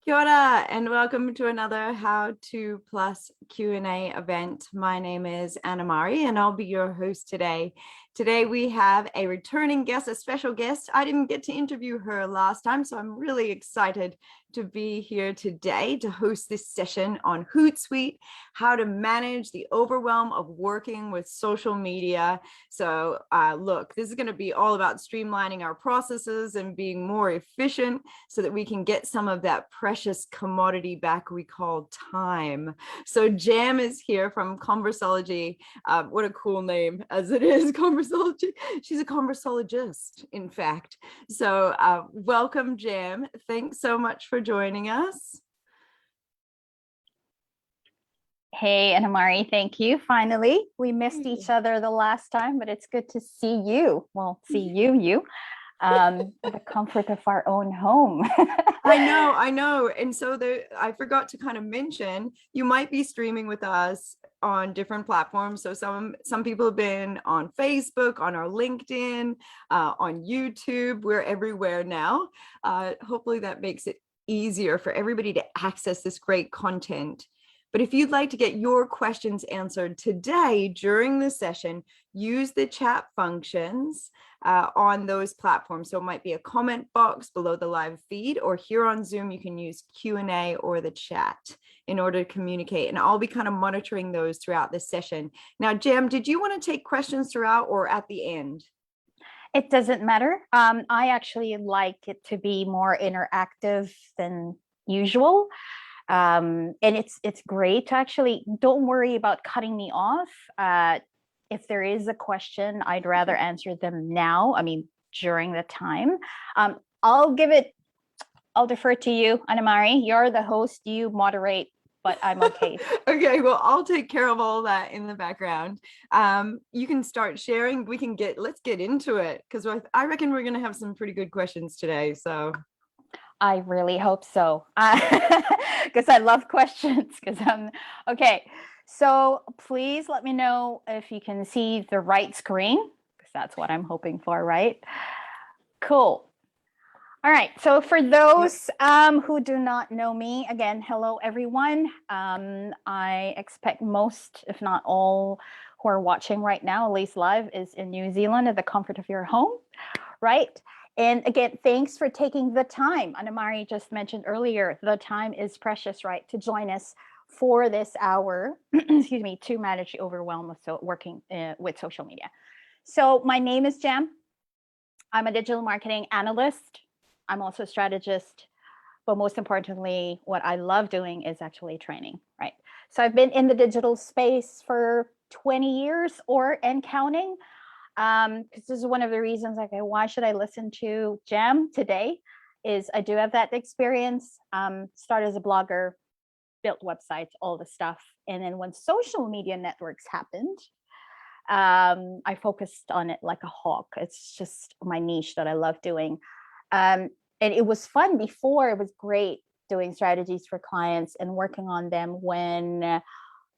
Kia ora, and welcome to another How To Plus Q&A event. My name is Anna Mari, and I'll be your host today. Today we have a returning guest, a special guest. I didn't get to interview her last time, so I'm really excited to be here today to host this session on Hootsuite, how to manage the overwhelm of working with social media. So look, this is going to be all about streamlining our processes and being more efficient so that we can get some of that precious commodity back we call time. So Jam is here from Conversologie. What a cool name as it is, Conversologie. She's a conversologist, in fact. So welcome, Jam. Thanks so much for joining us. Hey, Anamari, thank you. Finally, we missed each other the last time, but it's good to see you. Well, see you. The comfort of our own home. I know. And so I forgot to kind of mention, you might be streaming with us on different platforms. So some people have been on Facebook, on our LinkedIn, on YouTube. We're everywhere now. Hopefully that makes it easier for everybody to access this great content. But if you'd like to get your questions answered today during the session, use the chat functions on those platforms. So it might be a comment box below the live feed, or here on Zoom, you can use Q&A or the chat in order to communicate. And I'll be kind of monitoring those throughout the session. Now, Jam, did you want to take questions throughout or at the end? It doesn't matter. I actually like it to be more interactive than usual. And it's great to actually, don't worry about cutting me off. If there is a question, I'd rather answer them now. I mean, during the time. I'll defer to you, Anamari. You're the host, you moderate, but I'm okay. Okay, well, I'll take care of all that in the background. You can start sharing. Let's get into it, because I reckon we're going to have some pretty good questions today. So I really hope so, because I love questions. Okay. So please let me know if you can see the right screen, because that's what I'm hoping for, right? Cool. All right. So for those who do not know me, again, hello, everyone. I expect most, if not all, who are watching right now, at least live, is in New Zealand at the comfort of your home, right? And again, thanks for taking the time. Anamari just mentioned earlier, the time is precious, right? To join us for this hour, excuse me, to manage the overwhelm of working with social media. So my name is Jam. I'm a digital marketing analyst. I'm also a strategist, but most importantly, what I love doing is actually training, right? So I've been in the digital space for 20 years and counting. Because this is one of the reasons, like, why should I listen to Jam today? Is I do have that experience. Started as a blogger, built websites, all the stuff. And then when social media networks happened, I focused on it like a hawk. It's just my niche that I love doing. And it was fun before. It was great doing strategies for clients and working on them when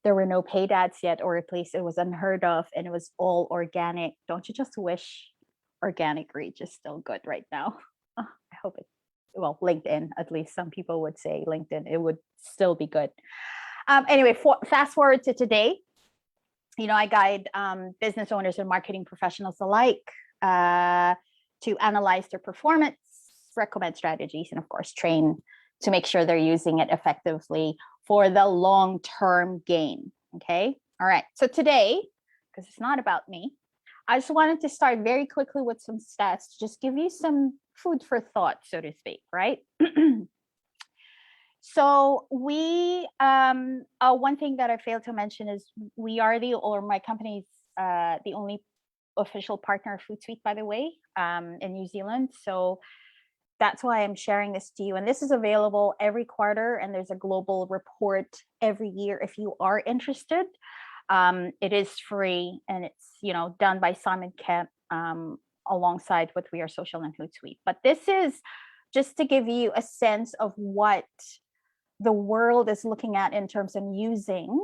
there were no paid ads yet, or at least it was unheard of, and it was all organic. Don't you just wish organic reach is still good right now? I hope it, well, LinkedIn, at least some people would say LinkedIn, it would still be good. Anyway, fast forward to today. I guide business owners and marketing professionals alike to analyze their performance, recommend strategies, and of course, train to make sure they're using it effectively for the long-term gain. Okay. All right. So today, because it's not about me, I just wanted to start very quickly with some stats to just give you some food for thought, so to speak, right? So one thing that I failed to mention is my company's the only official partner of Hootsuite, by the way, in New Zealand. So that's why I'm sharing this to you. And this is available every quarter, and there's a global report every year if you are interested. It is free, and it's done by Simon Kemp alongside with We Are Social and Hootsuite. But this is just to give you a sense of what the world is looking at in terms of using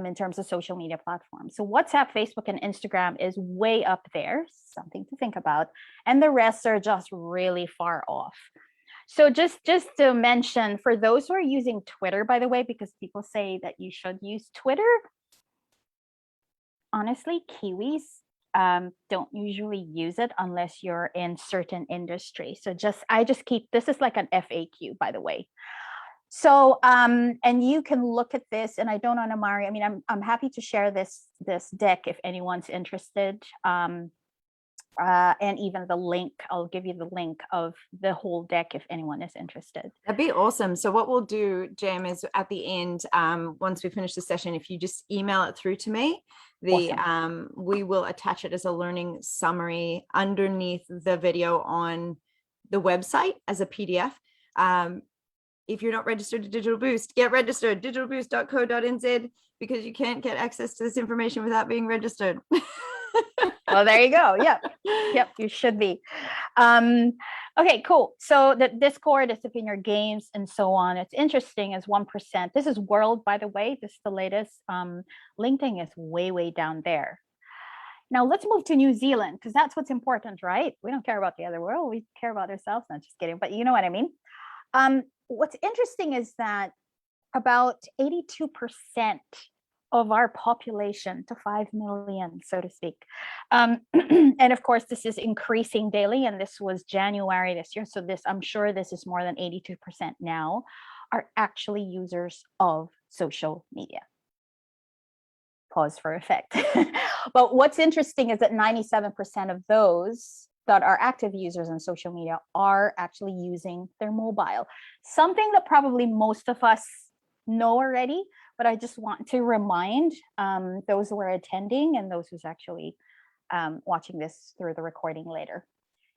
in terms of social media platforms. So WhatsApp, Facebook, and Instagram is way up there, something to think about. And the rest are just really far off. So just to mention, for those who are using Twitter, by the way, because people say that you should use Twitter, honestly, Kiwis don't usually use it unless you're in certain industries. So I just keep, this is like an FAQ, by the way. So and you can look at this, and I don't know, Amari, I mean, I'm happy to share this deck if anyone's interested. And even the link, I'll give you the link of the whole deck if anyone is interested. That'd be awesome. So what we'll do, Jem, is at the end, once we finish the session, if you just email it through to me, Awesome. we will attach it as a learning summary underneath the video on the website as a PDF. If you're not registered to Digital Boost, get registered, digitalboost.co.nz, because you can't get access to this information without being registered. Well, there you go. Yep, you should be. Okay, cool. So the Discord is in your games and so on. It's interesting as 1%. This is world, by the way. This is the latest. LinkedIn is way down there. Now let's move to New Zealand, because that's what's important, right? We don't care about the other world. We care about ourselves. Not just kidding, but you know what I mean? What's interesting is that about 82% of our population, to 5 million, so to speak. And of course, this is increasing daily, and this was January this year. So I'm sure this is more than 82% now, are actually users of social media. Pause for effect. But what's interesting is that 97% of those that are active users on social media are actually using their mobile. Something that probably most of us know already, but I just want to remind those who are attending and those who's actually watching this through the recording later.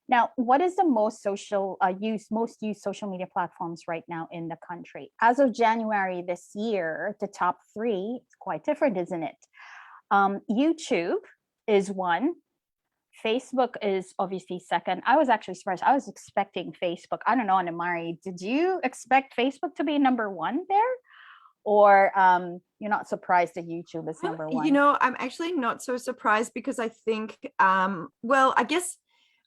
Now, what is the most used social media platforms right now in the country? As of January this year, the top 3, it's quite different, isn't it? YouTube is one. Facebook is obviously second. I was actually surprised. I was expecting Facebook. I don't know, Anamari, did you expect Facebook to be number 1 there? Or you're not surprised that YouTube is number 1? You know, I'm actually not so surprised, because I think, well, I guess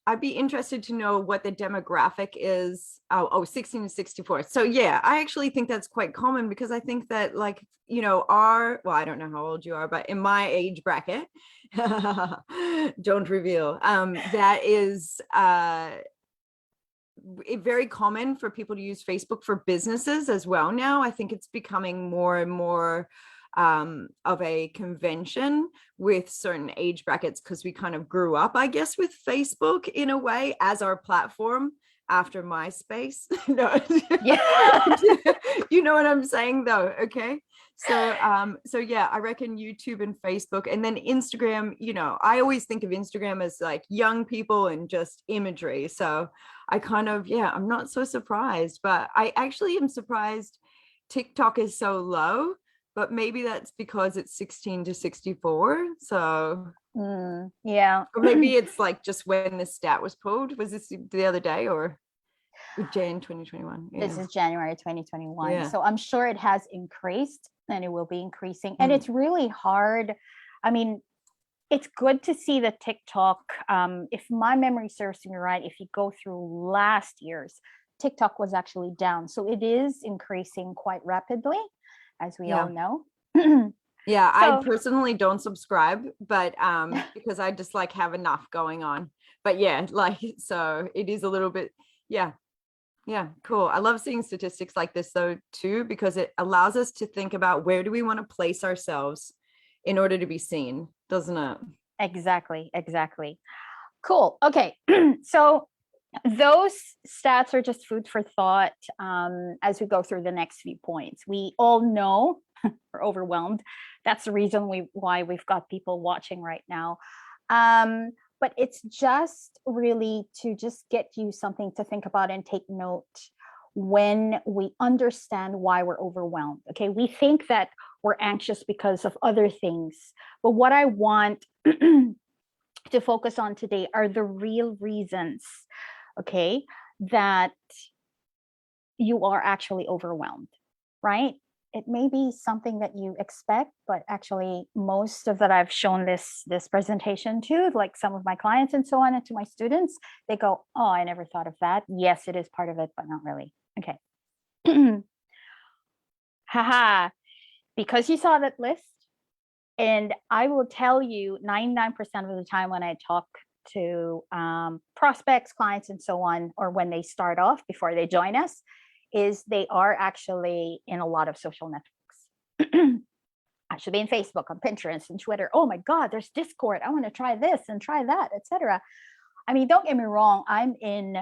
I'd be interested to know what the demographic is. 16 to 64. So yeah, I actually think that's quite common, because I think that, like, you know, well, I don't know how old you are, but in my age bracket, don't reveal, that is very common for people to use Facebook for businesses as well now. I think it's becoming more and more of a convention with certain age brackets, because we kind of grew up, I guess, with Facebook in a way as our platform after MySpace. No. Yeah. You know what I'm saying, though? Okay. So yeah, I reckon YouTube and Facebook, and then Instagram. You know, I always think of Instagram as like young people and just imagery. So I kind of, yeah, I'm not so surprised, but I actually am surprised TikTok is so low. But maybe that's because it's 16 to 64. So yeah. Or maybe it's like just when the stat was pulled. Was this the other day or Jan 2021? Yeah. This is January 2021. Yeah. So I'm sure it has increased, and it will be increasing. And it's really hard. I mean, it's good to see the TikTok. If my memory serves me right, if you go through last year's, TikTok was actually down. So it is increasing quite rapidly, as we all know. Yeah, I personally don't subscribe, but because I just like have enough going on. But yeah, like, so it is a little bit, yeah, cool. I love seeing statistics like this though too, because it allows us to think about where do we want to place ourselves in order to be seen, doesn't it? Exactly. Cool. Okay. So those stats are just food for thought as we go through the next few points. We all know we're overwhelmed. That's the reason why we've got people watching right now. But it's just really to just get you something to think about and take note when we understand why we're overwhelmed. Okay, we think that we're anxious because of other things, but what I want to focus on today are the real reasons, okay, that you are actually overwhelmed, right? it may be something that you expect, but actually most of that I've shown this presentation to, like some of my clients and so on, and to my students, they go, oh, I never thought of that. Yes, it is part of it, but not really. Okay. Haha, because you saw that list, and I will tell you 99% of the time when I talk to prospects, clients, and so on, or when they start off before they join us, is they are actually in a lot of social networks. I should be in Facebook, on Pinterest, and Twitter. Oh my God, there's Discord. I want to try this and try that, etc. I mean, don't get me wrong. I'm in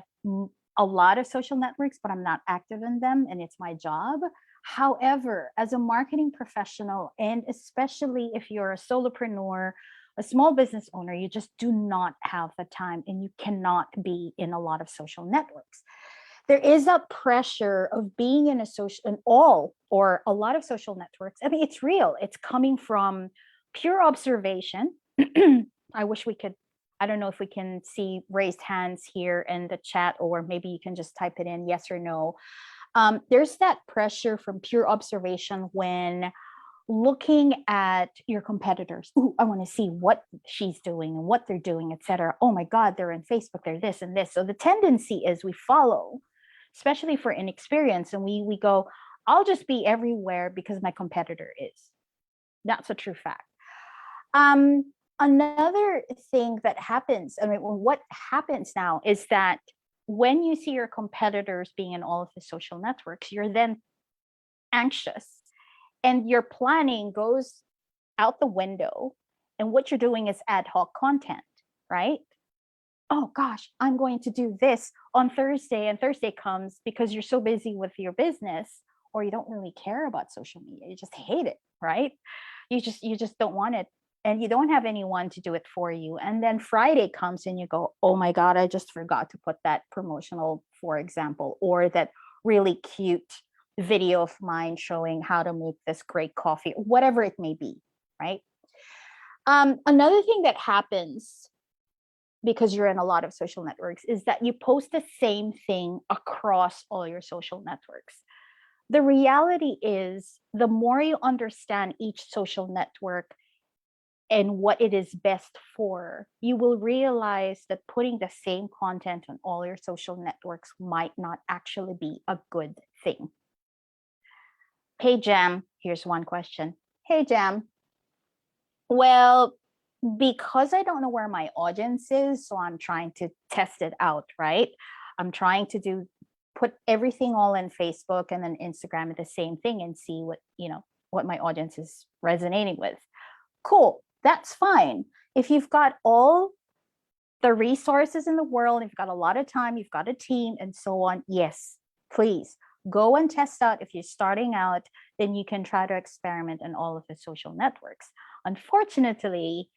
a lot of social networks, but I'm not active in them, and it's my job. However, as a marketing professional, and especially if you're a solopreneur, a small business owner, you just do not have the time, and you cannot be in a lot of social networks. There is a pressure of being in or a lot of social networks. I mean, it's real. It's coming from pure observation. I wish we could, I don't know if we can see raised hands here in the chat, or maybe you can just type it in, yes or no. There's that pressure from pure observation when looking at your competitors. Ooh, I want to see what she's doing and what they're doing, etc. Oh my God, they're in Facebook, they're this and this. So the tendency is we follow, especially for inexperience, and we go, I'll just be everywhere because my competitor is. That's a true fact. Another thing that happens, I mean, what happens now is that when you see your competitors being in all of the social networks, you're then anxious, and your planning goes out the window, and what you're doing is ad hoc content, right? Oh gosh, I'm going to do this on Thursday, and Thursday comes because you're so busy with your business, or you don't really care about social media. You just hate it, right? You just don't want it, and you don't have anyone to do it for you. And then Friday comes and you go, oh my God, I just forgot to put that promotional, for example, or that really cute video of mine showing how to make this great coffee, whatever it may be, right? Another thing that happens because you're in a lot of social networks is that you post the same thing across all your social networks. The reality is, the more you understand each social network and what it is best for, you will realize that putting the same content on all your social networks might not actually be a good thing. Hey, Jam, here's one question. Hey, Jam. Well, because I don't know where my audience is, so I'm trying to test it out, right? I'm trying to put everything all in Facebook and then Instagram at the same thing and see what my audience is resonating with. Cool, that's fine. If you've got all the resources in the world, if you've got a lot of time, you've got a team and so on, yes, please go and test out. If you're starting out, then you can try to experiment in all of the social networks. Unfortunately,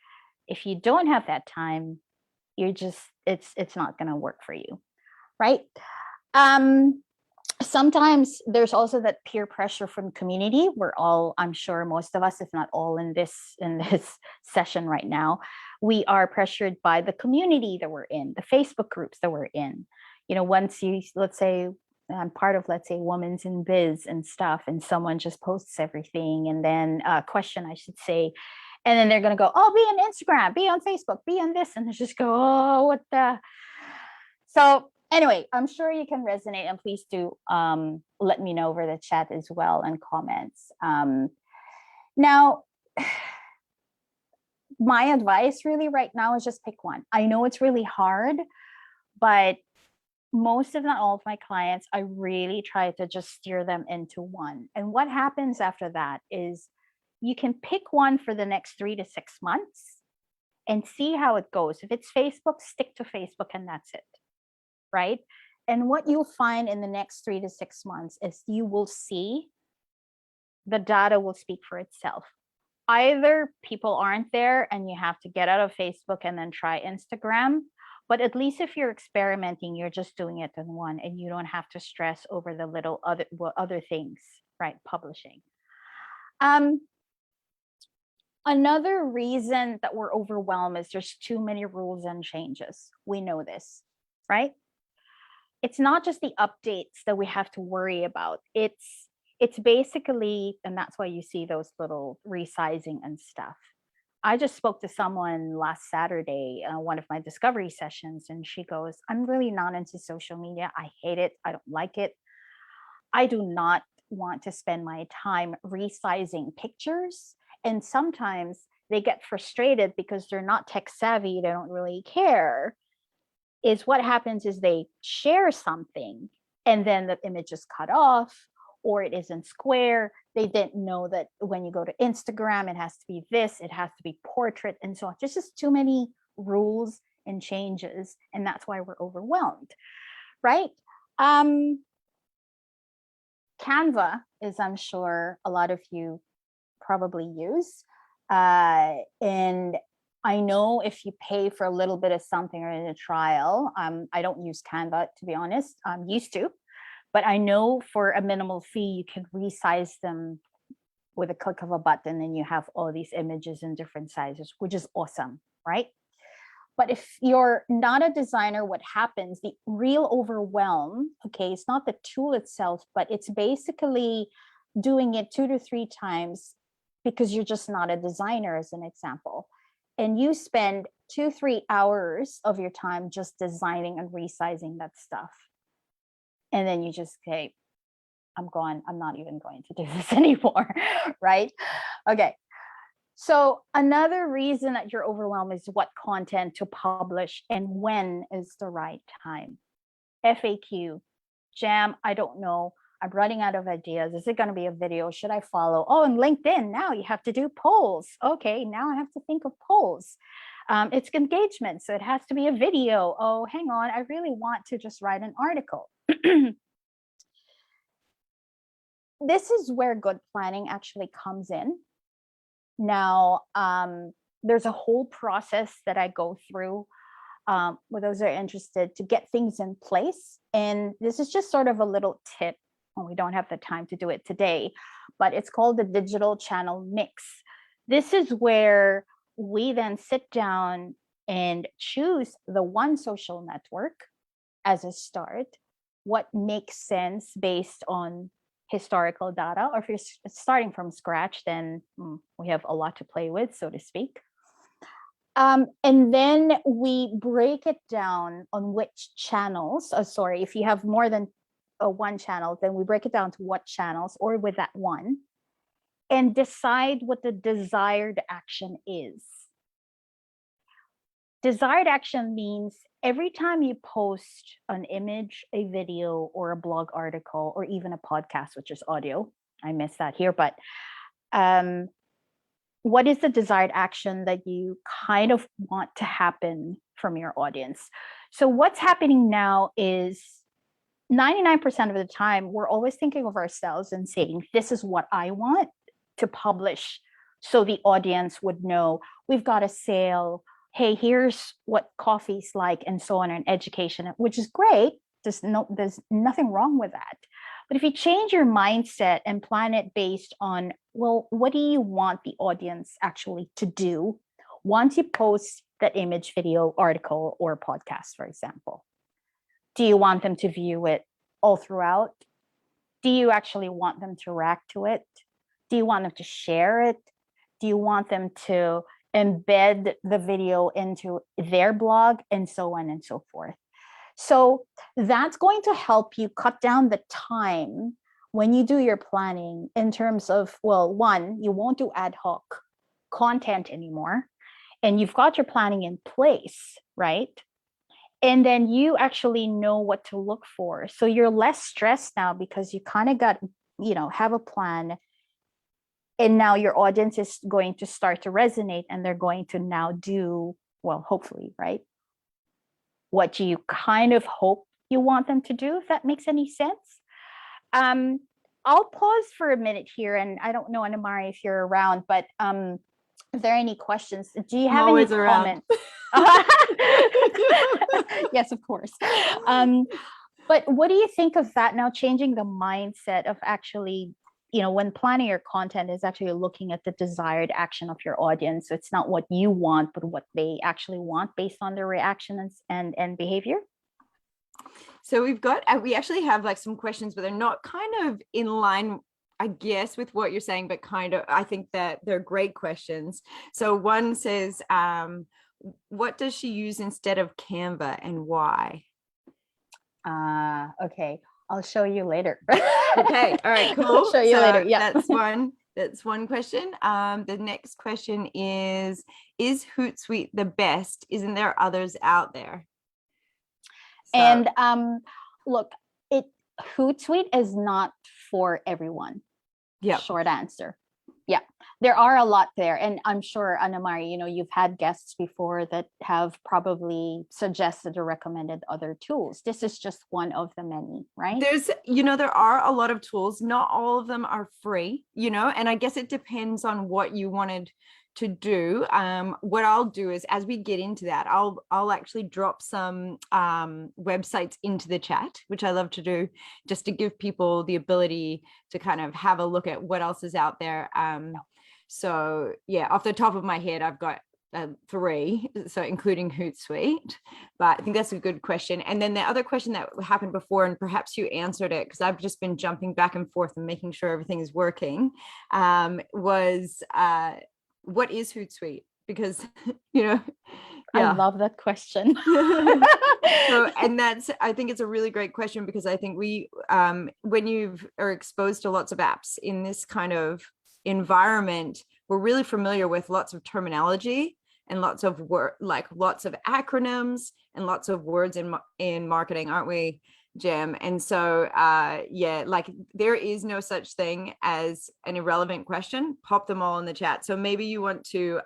if you don't have that time, it's not going to work for you, right? Sometimes there's also that peer pressure from community. We're all, I'm sure most of us, if not all in this session right now, we are pressured by the community that we're in, the Facebook groups that we're in. Once let's say I'm part of, let's say, Women's in Biz and stuff, and someone just posts everything, and then a question, I should say, and then they're going to go, oh, be on Instagram, be on Facebook, be on this, and they just go, oh, what the. So anyway, I'm sure you can resonate, and please do let me know over the chat as well and comments. Now, my advice really right now is just pick one. I know it's really hard, but most, if not all, of my clients, I really try to just steer them into one. And what happens after that is you can pick one for the next 3 to 6 months and see how it goes. If it's Facebook, stick to Facebook, and that's it, right? And what you'll find in the next 3 to 6 months is you will see the data will speak for itself. Either people aren't there and you have to get out of Facebook and then try Instagram, but at least if you're experimenting, you're just doing it in one, and you don't have to stress over the little other things, right? Publishing. Another reason that we're overwhelmed is there's too many rules and changes. We know this, right? It's not just the updates that we have to worry about. It's It's basically, and that's why you see those little resizing and stuff. I just spoke to someone last Saturday, one of my discovery sessions, and she goes, I'm really not into social media. I hate it. I don't like it. I do not want to spend my time resizing pictures. And sometimes they get frustrated because they're not tech savvy. They don't really care. Is what happens is they share something and then the image is cut off or it isn't square. They didn't know that when you go to Instagram, it has to be this, it has to be portrait, and so on. There's just too many rules and changes, and that's why we're overwhelmed, right? Canva is, I'm sure, a lot of you probably use. And I know if you pay for a little bit of something or in a trial, I don't use Canva, to be honest. I'm used to, but I know for a minimal fee, you can resize them with a click of a button and you have all these images in different sizes, which is awesome, right? But if you're not a designer, what happens, the real overwhelm, okay, it's not the tool itself, but it's basically doing it 2 to 3 times because you're just not a designer, as an example. And you spend 2-3 hours of your time just designing and resizing that stuff. And then you just say, I'm gone. I'm not even going to do this anymore, right? Okay. So another reason that you're overwhelmed is what content to publish and when is the right time. FAQ, jam, I don't know. I'm running out of ideas. Is it going to be a video? Should I follow? Oh, and LinkedIn, now you have to do polls. Okay, now I have to think of polls. It's engagement, so it has to be a video. Oh, hang on, I really want to just write an article. This is where good planning actually comes in. Now, there's a whole process that I go through for those that are interested to get things in place. And this is just sort of a little tip. And we don't have the time to do it today, but it's called the digital channel mix. This is where we then sit down and choose the one social network as a start, what makes sense based on historical data, or if you're starting from scratch, then we have a lot to play with, so to speak. And then we break it down on which channels, if you have more than one channel, then we break it down to what channels or with that one, and decide what the desired action is. Desired action means every time you post an image, a video, or a blog article, or even a podcast, which is audio, I missed that here, but what is the desired action that you kind of want to happen from your audience? So what's happening now is 99% of the time, we're always thinking of ourselves and saying, this is what I want to publish. So the audience would know we've got a sale. Hey, here's what coffee's like, and so on, and education, which is great. There's nothing wrong with that. But if you change your mindset and plan it based on, well, what do you want the audience actually to do once you post that image, video, article, or podcast, for example? Do you want them to view it all throughout? Do you actually want them to react to it? Do you want them to share it? Do you want them to embed the video into their blog, and so on and so forth? So that's going to help you cut down the time when you do your planning in terms of, well, one, you won't do ad hoc content anymore, and you've got your planning in place, right? And then you actually know what to look for. So you're less stressed now because you kind of got, have a plan. And now your audience is going to start to resonate, and they're going to now do, well, hopefully, right, what you kind of hope you want them to do, if that makes any sense. I'll pause for a minute here, and I don't know, Anamari, if you're around, but if there are any questions, do you have any comments? Yes, of course. But what do you think of that now, changing the mindset of actually, when planning your content, is actually looking at the desired action of your audience? So it's not what you want, but what they actually want based on their reactions and behavior. So we actually have like some questions, but they're not kind of in line I guess with what you're saying, but kind of, I think that they're great questions. So one says, what does she use instead of Canva and why? Okay. I'll show you later. Okay. All right, I'll cool. show you So later. Yeah. that's one question. The next question is Hootsuite the best? Isn't there others out there? So, And look, Hootsuite is not for everyone. yeah. Short answer. Yeah, there are a lot there. And I'm sure, Anna-Mari, you've had guests before that have probably suggested or recommended other tools. This is just one of the many, right? There are a lot of tools. Not all of them are free, and I guess it depends on what you wanted to do. What I'll do is, as we get into that, I'll actually drop some websites into the chat, which I love to do, just to give people the ability to kind of have a look at what else is out there. So yeah, off the top of my head, I've got 3, so including Hootsuite, but I think that's a good question. And then the other question that happened before, and perhaps you answered it because I've just been jumping back and forth and making sure everything is working, was what is Hootsuite? Because yeah. I love that question. So, and I think it's a really great question, because I think we when you are exposed to lots of apps in this kind of environment, we're really familiar with lots of terminology and lots of lots of acronyms and lots of words in marketing, aren't we, Jim? And so there is no such thing as an irrelevant question. Pop them all in the chat. So maybe you want to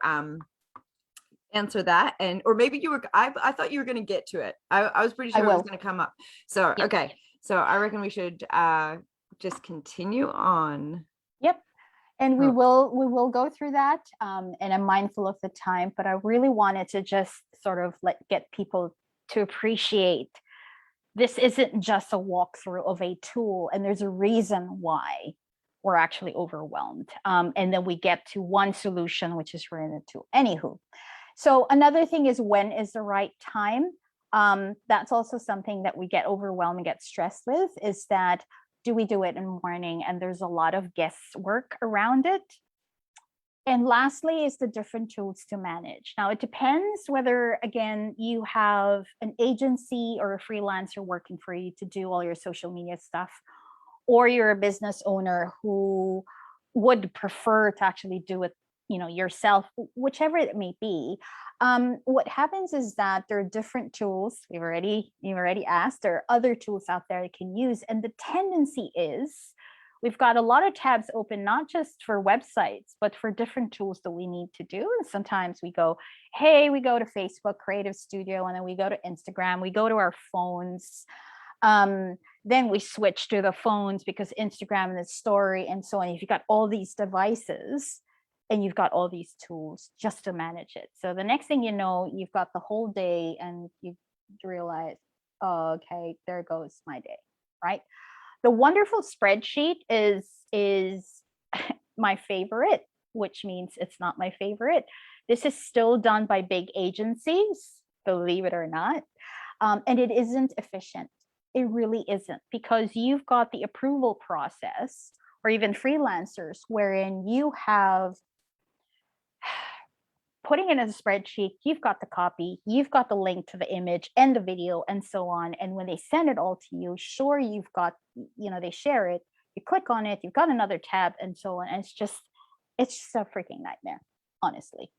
answer that, or maybe I thought you were going to get to it. I was pretty sure it was going to come up. So yep. Okay, so I reckon we should just continue on. Yep. And we will go through that, and I'm mindful of the time, but I really wanted to just sort of get people to appreciate this isn't just a walkthrough of a tool, and there's a reason why we're actually overwhelmed. And then we get to one solution, which is we're in a tool. Anywho, so another thing is, when is the right time? That's also something that we get overwhelmed and get stressed with, is that, do we do it in the morning? And there's a lot of guesswork around it. And lastly is the different tools to manage. Now, it depends whether, again, you have an agency or a freelancer working for you to do all your social media stuff, or you're a business owner who would prefer to actually do it yourself, whichever it may be. What happens is that there are different tools. You've already asked. There are other tools out there you can use, and the tendency is we've got a lot of tabs open, not just for websites, but for different tools that we need to do. And sometimes we go to Facebook Creative Studio, and then we go to Instagram, we go to our phones. Then we switch to the phones because Instagram and the story and so on. If you've got all these devices, and you've got all these tools just to manage it. So the next thing you know, you've got the whole day, and you realize, oh, okay, there goes my day, right? The wonderful spreadsheet is my favorite, which means it's not my favorite. This is still done by big agencies, believe it or not. And it isn't efficient. It really isn't, because you've got the approval process, or even freelancers, wherein you have putting it in a spreadsheet, you've got the copy, you've got the link to the image and the video and so on. And when they send it all to you, sure, you've got, they share it, you click on it, you've got another tab and so on. And it's just a freaking nightmare, honestly.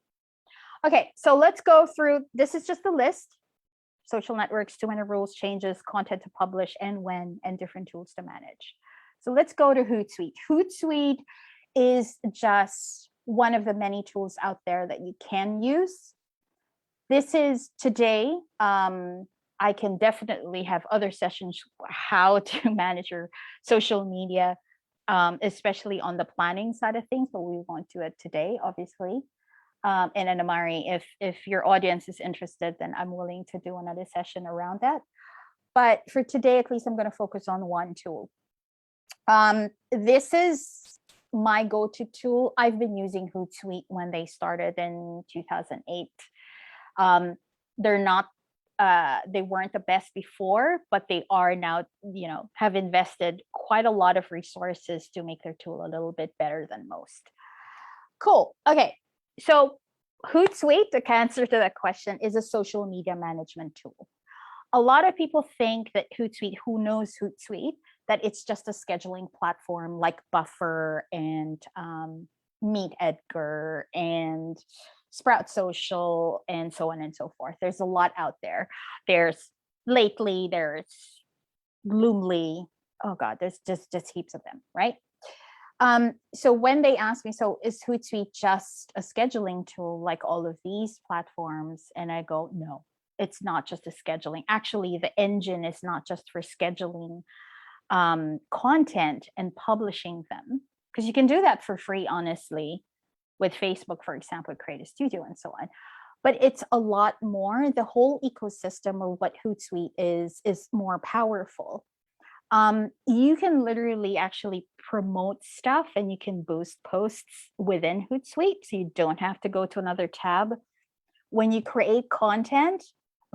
Okay, so let's go through. This is just a list. Social networks, 200 rules, changes, content to publish, and when, and different tools to manage. So let's go to Hootsuite. Hootsuite is just one of the many tools out there that you can use. This is today. I can definitely have other sessions how to manage your social media, especially on the planning side of things, but we won't do it today, obviously. And Anna-Mari, if your audience is interested, then I'm willing to do another session around that. But for today, at least, I'm going to focus on one tool. This is my go-to tool. I've been using Hootsuite when they started in 2008. They're not they weren't the best before, but they are now, have invested quite a lot of resources to make their tool a little bit better than most. Cool. Okay. So Hootsuite, the answer to that question, is a social media management tool. A lot of people think that Hootsuite, who knows Hootsuite, that it's just a scheduling platform like Buffer and Meet Edgar and Sprout Social and so on and so forth. There's a lot out there. There's Bloomly. Oh God, there's just heaps of them, right? So when they ask me, so is Hootsuite just a scheduling tool like all of these platforms? And I go, no, it's not just a scheduling. Actually, the engine is not just for scheduling content and publishing them, because you can do that for free, honestly, with Facebook, for example, Create a Studio and so on. But it's a lot more. The whole ecosystem of what Hootsuite is more powerful. You can literally actually promote stuff and you can boost posts within Hootsuite, so you don't have to go to another tab. When you create content,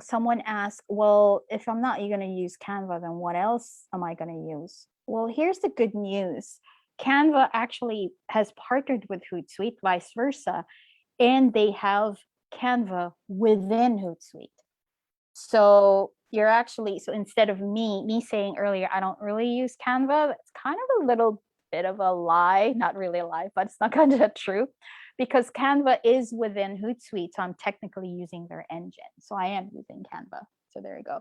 someone asks, well, if I'm not going to use Canva, then what else am I going to use? Well, here's the good news. Canva actually has partnered with Hootsuite, vice versa, and they have Canva within Hootsuite. So you're actually, so instead of me saying earlier, I don't really use Canva, it's kind of a little bit of a lie, not really a lie, but it's not kind of true, because Canva is within Hootsuite. So I'm technically using their engine. So I am using Canva. So there you go.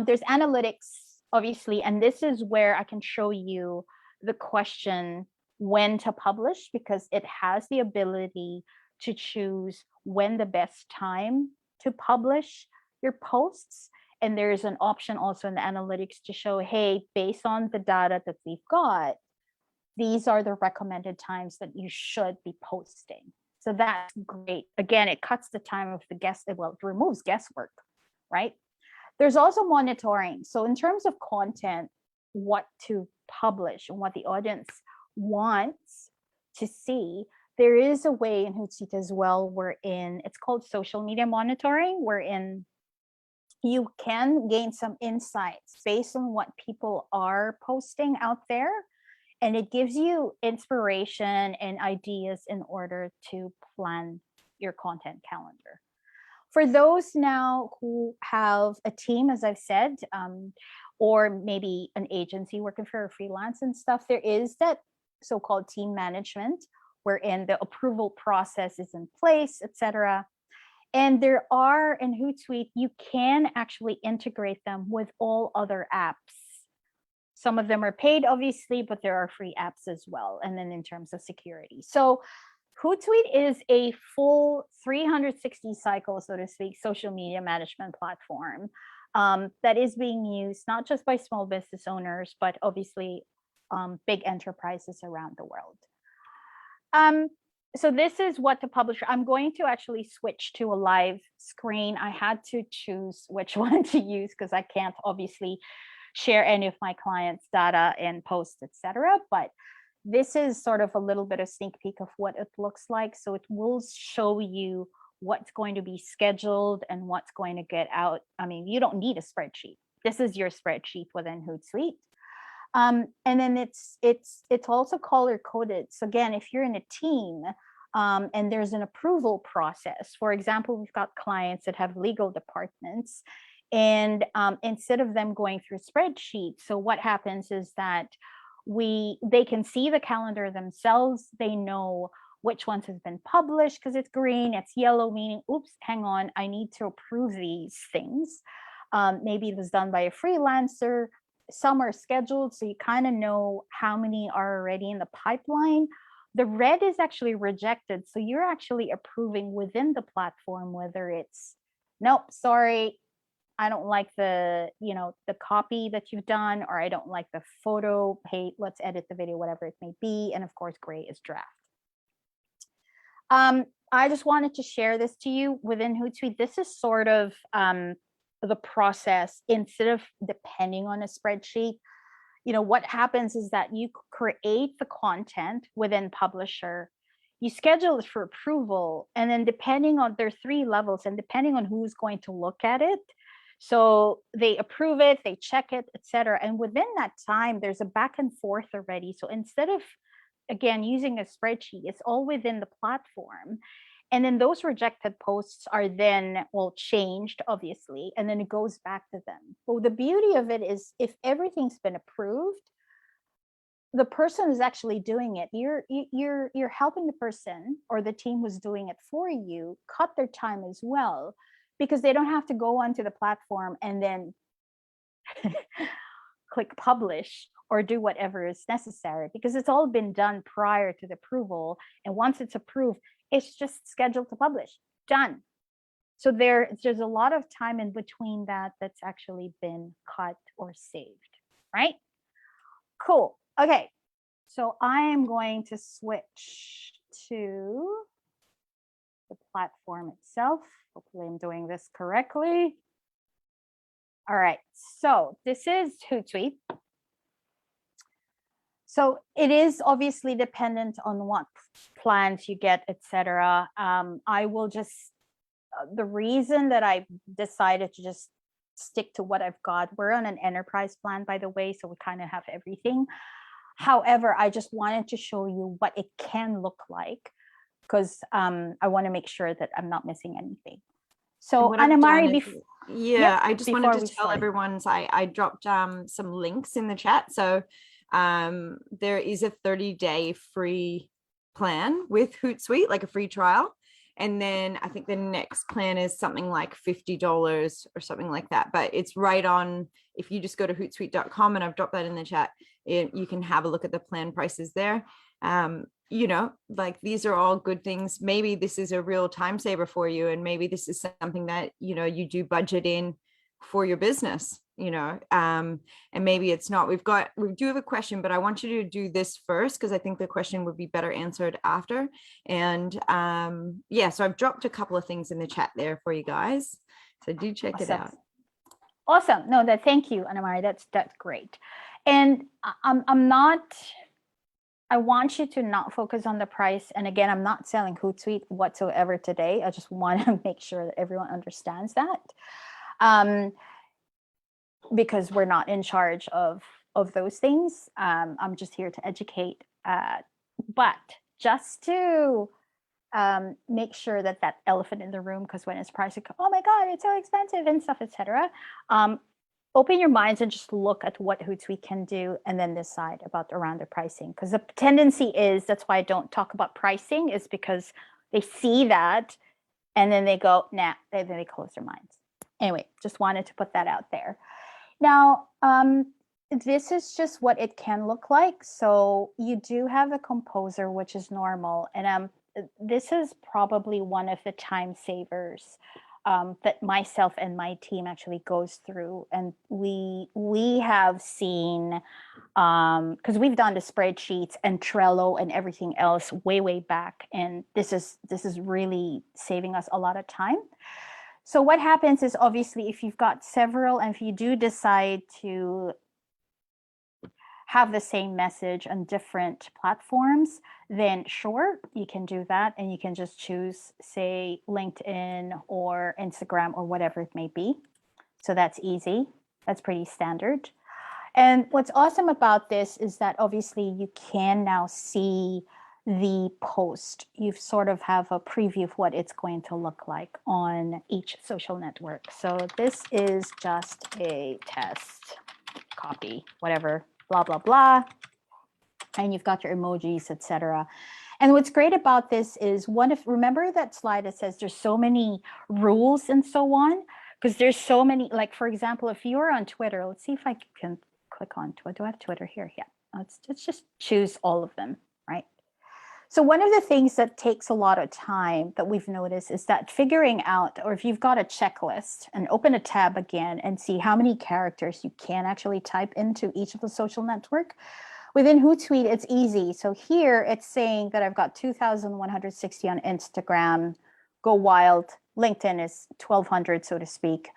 There's analytics, obviously, and this is where I can show you the question when to publish, because it has the ability to choose when the best time to publish your posts. And there's an option also in the analytics to show, hey, based on the data that we've got, these are the recommended times that you should be posting. So that's great. Again, it cuts the time of the guest, well, it removes guesswork, right? There's also monitoring. So in terms of content, what to publish and what the audience wants to see, there is a way in Hootsuite as well, wherein it's called social media monitoring, wherein you can gain some insights based on what people are posting out there. And it gives you inspiration and ideas in order to plan your content calendar. For those now who have a team, as I've said, or maybe an agency working for a freelance and stuff, there is that so-called team management, wherein the approval process is in place, etc. And there are in Hootsuite, you can actually integrate them with all other apps. Some of them are paid, obviously, but there are free apps as well. And then in terms of security. So Hootsuite is a full 360 cycle, so to speak, social media management platform that is being used not just by small business owners, but obviously big enterprises around the world. So this is what to publish. I'm going to actually switch to a live screen. I had to choose which one to use because I can't obviously share any of my clients' data and posts, etc. But this is sort of a little bit of sneak peek of what it looks like. So it will show you what's going to be scheduled and what's going to get out. I mean, you don't need a spreadsheet. This is your spreadsheet within Hootsuite. And then it's also color coded. So again, if you're in a team and there's an approval process, for example, we've got clients that have legal departments, and instead of them going through spreadsheets, so what happens is that they can see the calendar themselves. They know which ones has been published because it's green, it's yellow, meaning, oops, hang on, I need to approve these things. Maybe it was done by a freelancer. Some are scheduled, so you kind of know how many are already in the pipeline. The red is actually rejected, so you're actually approving within the platform, whether it's, nope, sorry, I don't like the copy that you've done, or I don't like the photo, hey, let's edit the video, whatever it may be. And of course, gray is draft. I just wanted to share this to you within Hootsuite. This is sort of the process. Instead of depending on a spreadsheet, what happens is that you create the content within Publisher. you schedule it for approval, and then depending on, there are 3 levels, and depending on who's going to look at it, so they approve it, they check it, etc. And within that time, there's a back and forth already. So instead of, again, using a spreadsheet, it's all within the platform. And then those rejected posts are then, well, changed, obviously, and then it goes back to them. Well, the beauty of it is if everything's been approved, the person is actually doing it. You're helping the person or the team who's doing it for you cut their time as well, because they don't have to go onto the platform and then click publish or do whatever is necessary, because it's all been done prior to the approval. And once it's approved, it's just scheduled to publish, done. So there's a lot of time in between that's actually been cut or saved, right? Cool. Okay, so I am going to switch to the platform itself. Hopefully I'm doing this correctly. All right, so this is Hootsuite. So it is obviously dependent on what plans you get, etc. I will just, the reason that I decided to just stick to what I've got, we're on an enterprise plan, by the way, so we kind of have everything. However, I just wanted to show you what it can look like, because I want to make sure that I'm not missing anything. So Anna-Mari, I just wanted to tell everyone, I dropped some links in the chat. So there is a 30-day free plan with Hootsuite, like a free trial. And then I think the next plan is something like $50 or something like that. But it's right on, if you just go to hootsuite.com, and I've dropped that in the chat, you can have a look at the plan prices there. You know, like these are all good things. Maybe this is a real time saver for you. And maybe this is something that, you know, you do budget in for your business, you know, and maybe it's not. We do have a question, but I want you to do this first, because I think the question would be better answered after. And yeah, so I've dropped a couple of things in the chat there for you guys. So do check it out. Awesome. No, thank you, Anna-Mari. That's great. And I want you to not focus on the price. And again, I'm not selling Hootsuite whatsoever today. I just want to make sure that everyone understands that. Because we're not in charge of those things. I'm just here to educate. But just to make sure that elephant in the room, because when it's priced, oh my God, it's so expensive and stuff, etc. Open your minds and just look at what Hootsuite can do, and then decide around the pricing. Because the tendency is, that's why I don't talk about pricing, is because they see that and then they go, nah, then they close their minds. Anyway, just wanted to put that out there. Now, this is just what it can look like. So you do have a composer, which is normal. And this is probably one of the time savers that myself and my team actually goes through. And we have seen, because we've done the spreadsheets and Trello and everything else way back. And this is really saving us a lot of time. So what happens is, obviously, if you've got several, and if you do decide to have the same message on different platforms, then sure, you can do that. And you can just choose, say, LinkedIn or Instagram or whatever it may be. So that's easy. That's pretty standard. And what's awesome about this is that obviously you can now see the post. You sort of have a preview of what it's going to look like on each social network. So this is just a test copy, whatever, blah, blah, blah. And you've got your emojis, etc. And what's great about this is, remember that slide that says there's so many rules and so on? Because there's so many, like, for example, if you're on Twitter, let's see if I can click on Twitter. Do I have Twitter here? Yeah, let's just choose all of them, right? So one of the things that takes a lot of time that we've noticed is that figuring out, or if you've got a checklist, and open a tab again and see how many characters you can actually type into each of the social network. Within Hootsuite, it's easy. So here it's saying that I've got 2,160 on Instagram, go wild. LinkedIn is 1,200, so to speak,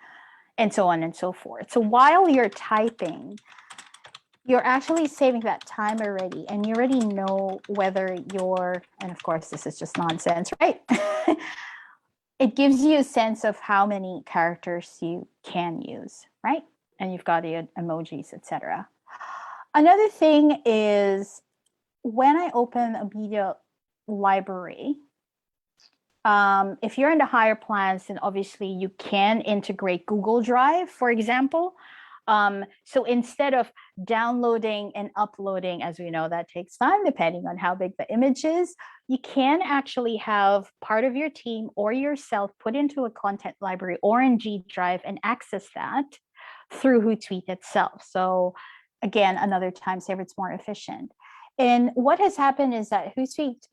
and so on and so forth. So while you're typing, you're actually saving that time already, and you already know whether you're, and of course this is just nonsense, right? It gives you a sense of how many characters you can use, right? And you've got the emojis, etc. Another thing is when I open a media library, if you're in the higher plans, then obviously you can integrate Google Drive, for example. So instead of downloading and uploading, as we know, that takes time depending on how big the image is, you can actually have part of your team or yourself put into a content library or in G Drive and access that through Hootsuite itself. So again, another time saver, it's more efficient. And what has happened is that Hootsuite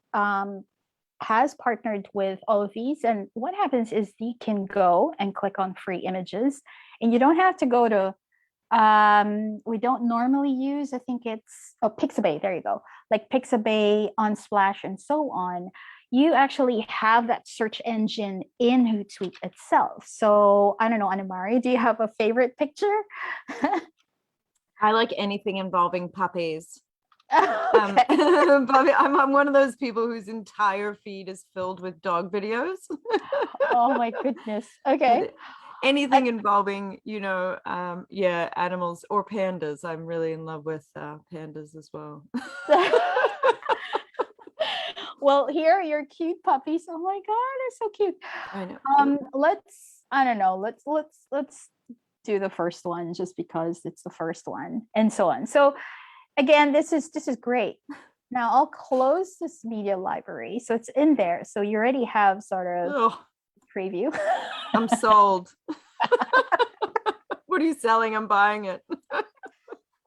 has partnered with all of these. And what happens is you can go and click on free images, and you don't have to go to, we don't normally use, I think it's, Pixabay, there you go. Like Pixabay, Unsplash, and so on. You actually have that search engine in Hootsuite itself. So I don't know, Anamari, do you have a favorite picture? I like anything involving puppies. Okay. I'm one of those people whose entire feed is filled with dog videos. Oh my goodness. Okay. Anything involving, animals or pandas. I'm really in love with pandas as well. Well, here are your cute puppies. Oh my God, they're so cute. I know. Let's do the first one just because it's the first one, and so on. So again, this is great. Now I'll close this media library. So it's in there. So you already have sort of preview. I'm sold. What are you selling? I'm buying it.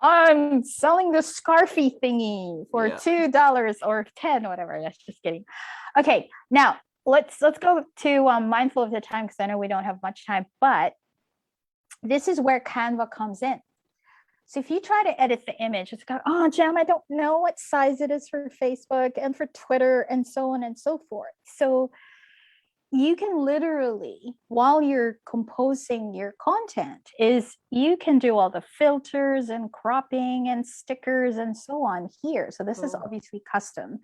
I'm selling the scarfy thingy for $2 or 10, whatever. That's just kidding. Okay, now let's go to mindful of the time, because I know we don't have much time, but this is where Canva comes in. So if you try to edit the image, it's got, oh, Jam, I don't know what size it is for Facebook and for Twitter and so on and so forth. So you can literally, while you're composing your content, you can do all the filters and cropping and stickers and so on here. So this is obviously custom.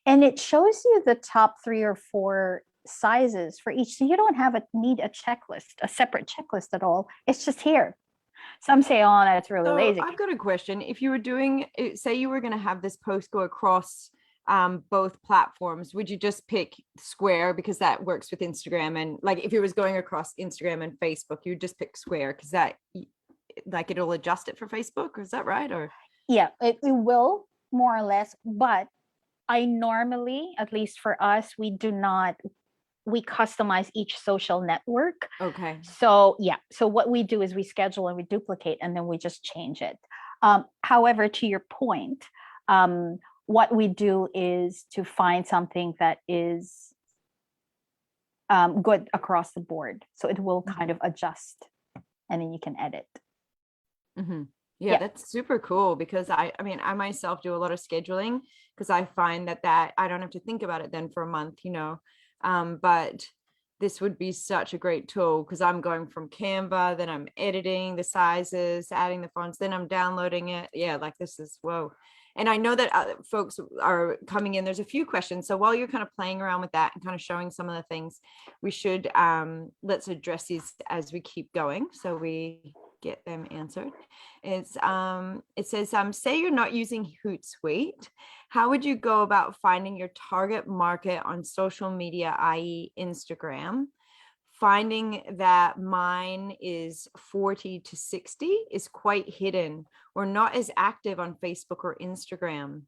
And it shows you the top 3 or 4 sizes for each. So you don't need a checklist, a separate checklist at all. It's just here. Some say, oh, that's really lazy. I've got a question. If you were doing, say you were going to have this post go across both platforms, would you just pick Square because that works with Instagram? And like if it was going across Instagram and Facebook, you would just pick Square because that, like, it'll adjust it for Facebook? Is that right? Or yeah, it will more or less. But I normally, at least for us, we customize each social network. Okay. So yeah. So what we do is we schedule and we duplicate, and then we just change it. However, to your point, what we do is to find something that is good across the board. So it will kind of adjust, and then you can edit. Mm-hmm. Yeah, that's super cool, because I mean, I myself do a lot of scheduling because I find that I don't have to think about it then for a month, but this would be such a great tool because I'm going from Canva, then I'm editing the sizes, adding the fonts, then I'm downloading it. Yeah, like this is, whoa. And I know that folks are coming in. There's a few questions. So while you're kind of playing around with that and kind of showing some of the things, we should, let's address these as we keep going so we get them answered. It says, say you're not using Hootsuite, how would you go about finding your target market on social media, i.e. Instagram? Finding that mine is 40 to 60 is quite hidden or not as active on Facebook or Instagram.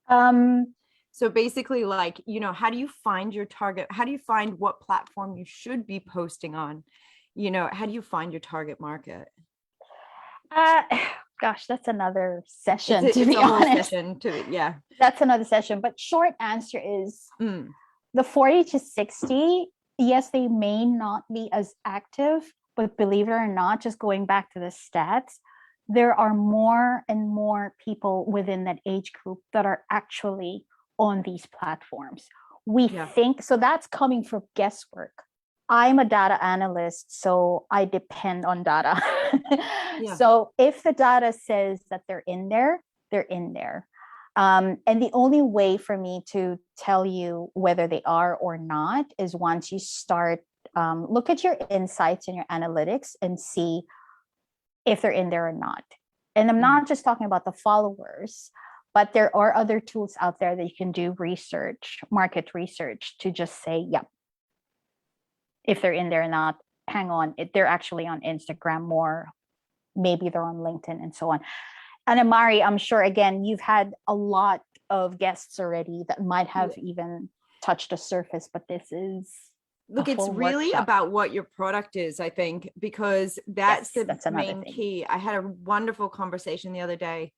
So basically, like, how do you find your target? How do you find what platform you should be posting on? How do you find your target market? Gosh, that's another session, to be honest. Yeah. That's another session. But short answer is the 40 to 60, yes, they may not be as active, but believe it or not, just going back to the stats, there are more and more people within that age group that are actually on these platforms. We think, so that's coming from guesswork. I'm a data analyst, so I depend on data. Yeah. So if the data says that they're in there, they're in there. And the only way for me to tell you whether they are or not is once you start, look at your insights and your analytics and see if they're in there or not. And I'm not just talking about the followers, but there are other tools out there that you can do research, market research, to just say, yep, if they're in there or not, hang on, they're actually on Instagram more, maybe they're on LinkedIn and so on. And Amari, I'm sure, again, you've had a lot of guests already that might have even touched the surface, but this is Look, it's really workshop. about what your product is, I think, because that's the main thing. key. I had a wonderful conversation the other day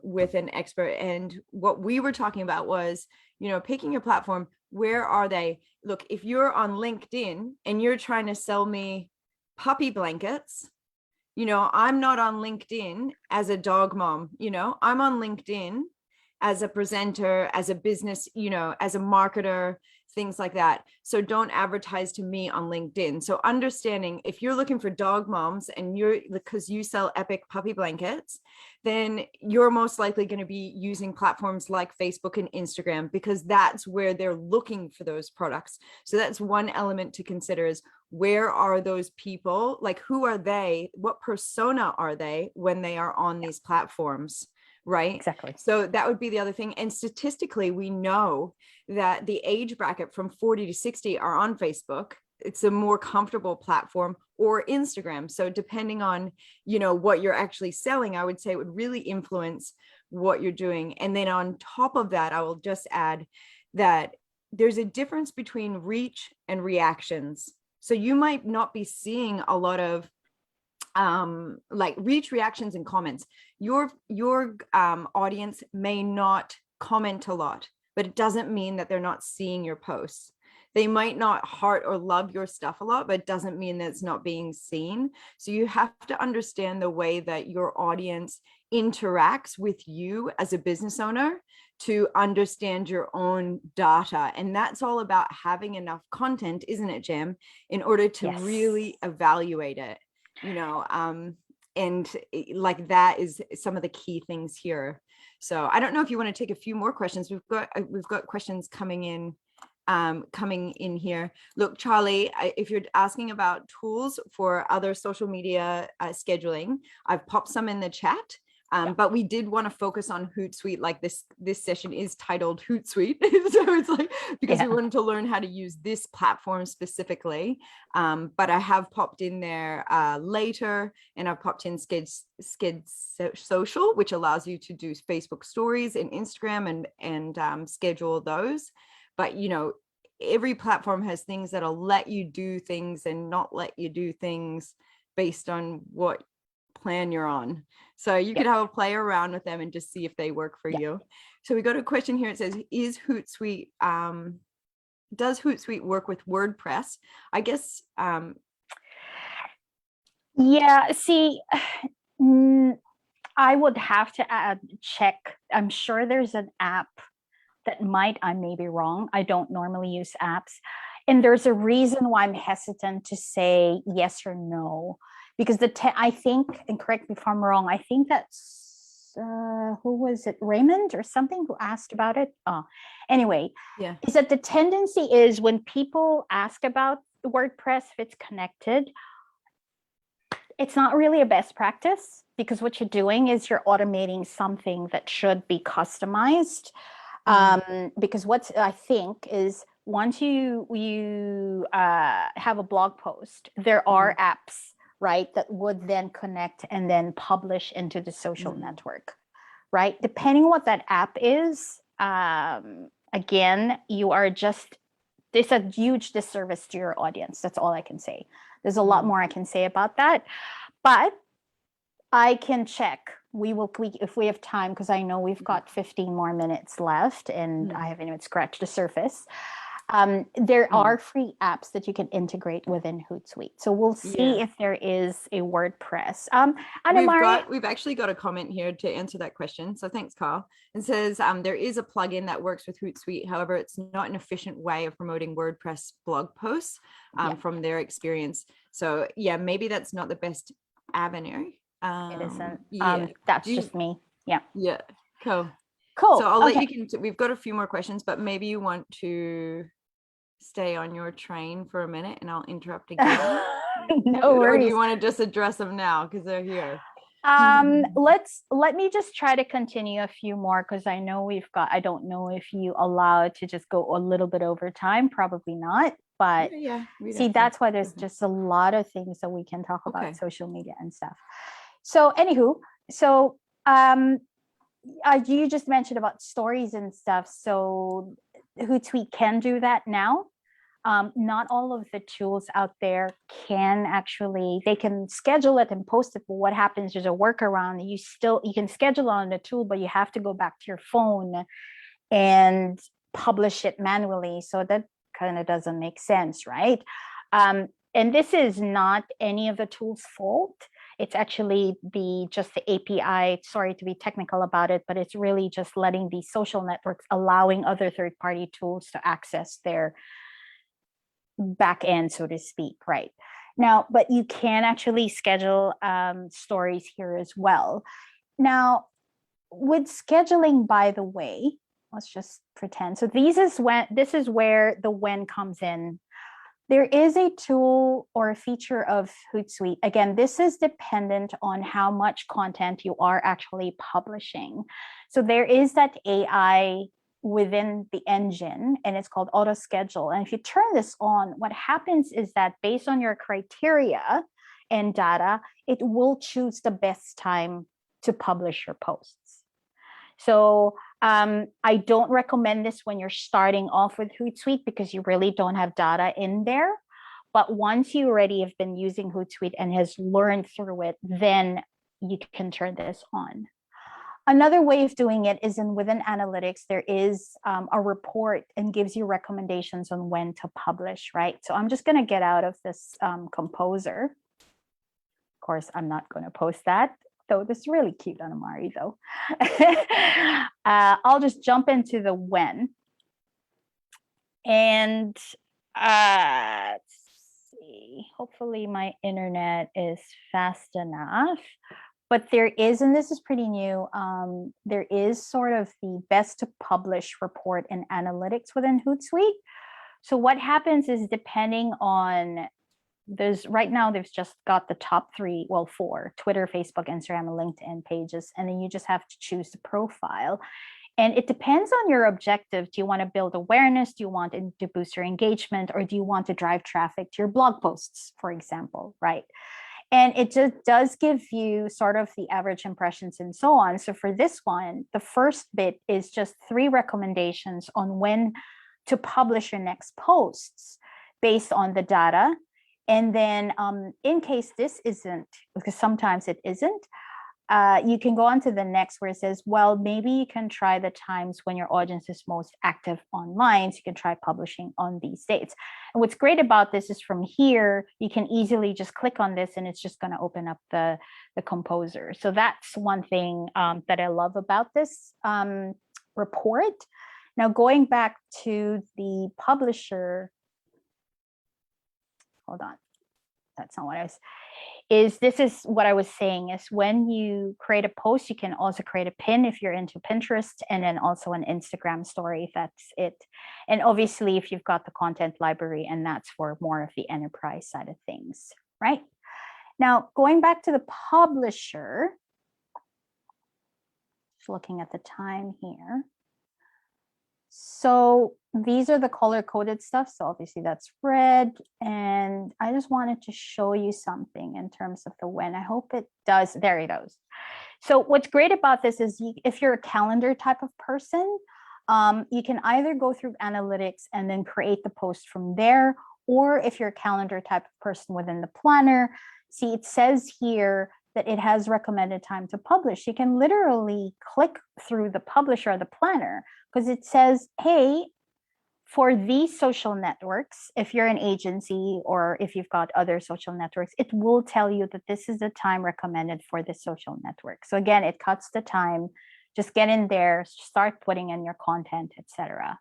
with an expert, and what we were talking about was, picking your platform. Where are they? Look, if you're on LinkedIn and you're trying to sell me puppy blankets, I'm not on LinkedIn as a dog mom, I'm on LinkedIn as a presenter, as a business, as a marketer, things like that. So don't advertise to me on LinkedIn. So understanding, if you're looking for dog moms and because you sell epic puppy blankets, then you're most likely going to be using platforms like Facebook and Instagram, because that's where they're looking for those products. So that's one element to consider, is where are those people? Like, who are they? What persona are they when they are on these platforms? Right? Exactly. So that would be the other thing. And statistically, we know that the age bracket from 40 to 60 are on Facebook. It's a more comfortable platform, or Instagram. So depending on, what you're actually selling, I would say it would really influence what you're doing. And then on top of that, I will just add that there's a difference between reach and reactions. So you might not be seeing a lot of like reach, reactions, and comments. Your audience may not comment a lot, but it doesn't mean that they're not seeing your posts. They might not heart or love your stuff a lot, but it doesn't mean that it's not being seen. So you have to understand the way that your audience interacts with you as a business owner to understand your own data. And that's all about having enough content, isn't it, Jim, in order to really evaluate it, and like that is some of the key things here. So I don't know if you want to take a few more questions. We've got questions coming in here. Look, Charlie, if you're asking about tools for other social media scheduling, I've popped some in the chat. But we did want to focus on Hootsuite. Like this session is titled Hootsuite. So it's like, because we wanted to learn how to use this platform specifically. But I have popped in there later, and I've popped in Skid Social, which allows you to do Facebook stories and Instagram and schedule those. But, every platform has things that'll let you do things and not let you do things based on what plan you're on. So you could have a play around with them and just see if they work for you. So we got a question here. It says, is Hootsuite, does Hootsuite work with WordPress? I guess. See, I would have to check. I'm sure there's an app that I may be wrong. I don't normally use apps. And there's a reason why I'm hesitant to say yes or no, because I think, and correct me if I'm wrong, I think that's, who was it? Raymond or something who asked about it. Anyway, is that the tendency is when people ask about WordPress, if it's connected, it's not really a best practice, because what you're doing is you're automating something that should be customized. Because what I think is, once you have a blog post, there are apps, right, that would then connect and then publish into the social network, right? Depending on what that app is, again, there's a huge disservice to your audience. That's all I can say. There's a lot more I can say about that, but I can check. If we have time, because I know we've got 15 more minutes left, and I haven't even scratched the surface. There are free apps that you can integrate within Hootsuite. So we'll see if there is a WordPress. We've actually got a comment here to answer that question. So thanks, Carl. It says there is a plugin that works with Hootsuite. However, it's not an efficient way of promoting WordPress blog posts from their experience. So yeah, maybe that's not the best avenue. It isn't. That's just me. Yeah. Yeah. Cool. Cool. So I'll let you we've got a few more questions, but maybe you want to stay on your train for a minute and I'll interrupt again. No worries. Or do you want to just address them now because they're here? Let me just try to continue a few more because I know I don't know if you allow it to just go a little bit over time, probably not. But see, that's why there's just a lot of things that we can talk about social media and stuff. So anywho, you just mentioned about stories and stuff. So Hootsuite can do that now. Not all of the tools out there they can schedule it and post it, but what happens, there's a workaround. You can schedule on the tool, but you have to go back to your phone and publish it manually. So that kind of doesn't make sense, right? And this is not any of the tool's fault. It's actually just the API. Sorry to be technical about it, but it's really just letting these social networks allowing other third-party tools to access their back end, so to speak, right? Now, but you can actually schedule stories here as well. Now, with scheduling, by the way, let's just pretend. So this is where the when comes in. There is a tool or a feature of Hootsuite. Again, this is dependent on how much content you are actually publishing. So there is that AI within the engine, and it's called auto schedule. And if you turn this on, what happens is that based on your criteria and data, it will choose the best time to publish your posts. So I don't recommend this when you're starting off with Hootsuite because you really don't have data in there. But once you already have been using Hootsuite and has learned through it, then you can turn this on. Another way of doing it is within analytics, there is a report and gives you recommendations on when to publish, right? So I'm just going to get out of this composer. Of course, I'm not going to post that, though this is really cute on Amari, though. I'll just jump into the when. And let's see, hopefully my internet is fast enough. But there is, and this is pretty new, there is sort of the best to publish report in analytics within Hootsuite. So what happens is depending on, right now they've just got the top 4, Twitter, Facebook, Instagram, and LinkedIn pages, and then you just have to choose the profile. And it depends on your objective. Do you want to build awareness? Do you want it to boost your engagement? Or do you want to drive traffic to your blog posts, for example, right? And it just does give you sort of the average impressions and so on. So for this one, the first bit is just 3 recommendations on when to publish your next posts based on the data. And then in case this isn't, because sometimes it isn't, you can go on to the next where it says, well, maybe you can try the times when your audience is most active online. So you can try publishing on these dates. And what's great about this is from here, you can easily just click on this and it's just going to open up the composer. So that's one thing that I love about this report. Now, going back to the publisher, hold on, that's not what I was, this is what I was saying is when you create a post, you can also create a pin if you're into Pinterest, and then also an Instagram story if that's it. And obviously if you've got the content library, and that's for more of the enterprise side of things, right? Now, going back to the publisher, just looking at the time here. So these are the color-coded stuff. So obviously that's red. And I just wanted to show you something in terms of the when. I hope it does. There it goes. So what's great about this is if you're a calendar type of person, you can either go through analytics and then create the post from there, or if you're a calendar type of person within the planner, see, it says here that it has recommended time to publish. You can literally click through the publisher or the planner because it says, hey, for these social networks, if you're an agency or if you've got other social networks, it will tell you that this is the time recommended for this social network. So again, it cuts the time. Just get in there, start putting in your content, etc.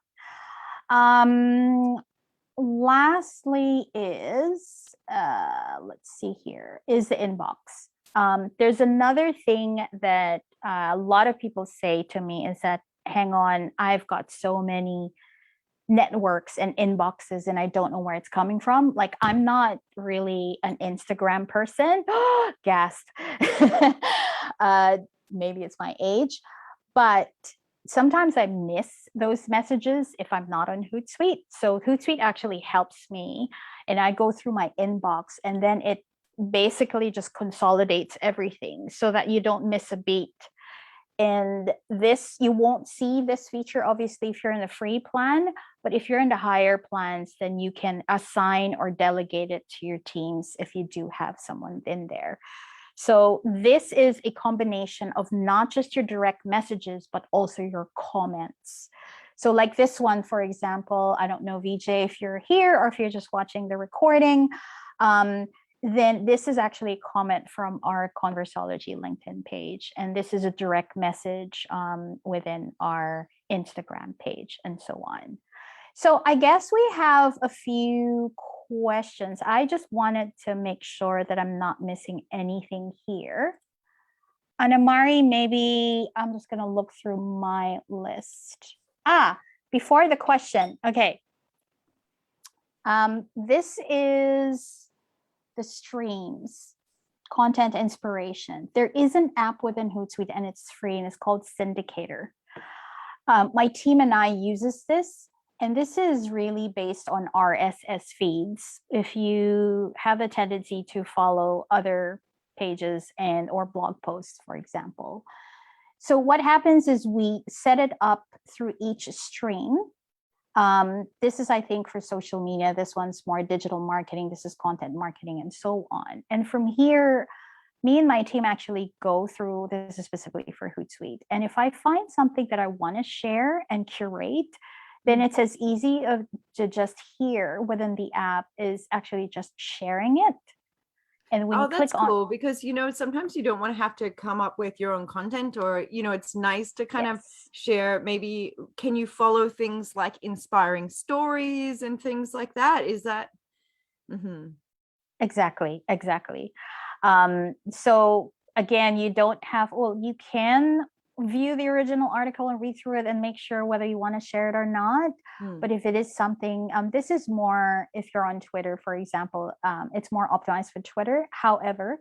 Lastly is, let's see here, is the inbox. There's another thing that a lot of people say to me is that, hang on, I've got so many networks and inboxes and I don't know where it's coming from. Like, I'm not really an Instagram person. Gasped. Maybe it's my age, but sometimes I miss those messages if I'm not on Hootsuite. So Hootsuite actually helps me, and I go through my inbox and then it basically just consolidates everything so that you don't miss a beat. And this, you won't see this feature, obviously, if you're in the free plan, but if you're in the higher plans, then you can assign or delegate it to your teams if you do have someone in there. So this is a combination of not just your direct messages, but also your comments. So like this one, for example, I don't know, VJ, if you're here or if you're just watching the recording, then this is actually a comment from our Conversologie LinkedIn page. And this is a direct message within our Instagram page and so on. So I guess we have a few questions. I just wanted to make sure that I'm not missing anything here. Anamari, maybe I'm just going to look through my list. Before the question. Okay. This is the streams, content inspiration. There is an app within Hootsuite and it's free and it's called Syndicator. My team and I uses this, and this is really based on RSS feeds. If you have a tendency to follow other pages and or blog posts, for example. So what happens is we set it up through each stream. This is, I think, for social media. This one's more digital marketing. This is content marketing and so on. And from here, me and my team actually go through, this is specifically for Hootsuite. And if I find something that I want to share and curate, then it's as easy to just here within the app is actually just sharing it. And when you click that's on, cool, because sometimes you don't want to have to come up with your own content, or it's nice to kind of share. Maybe can you follow things like inspiring stories and things like that? Is that Exactly. So again, you don't have, well, you can view the original article and read through it and make sure whether you want to share it or not. But if it is something, this is more, if you're on Twitter, for example, it's more optimized for Twitter. However,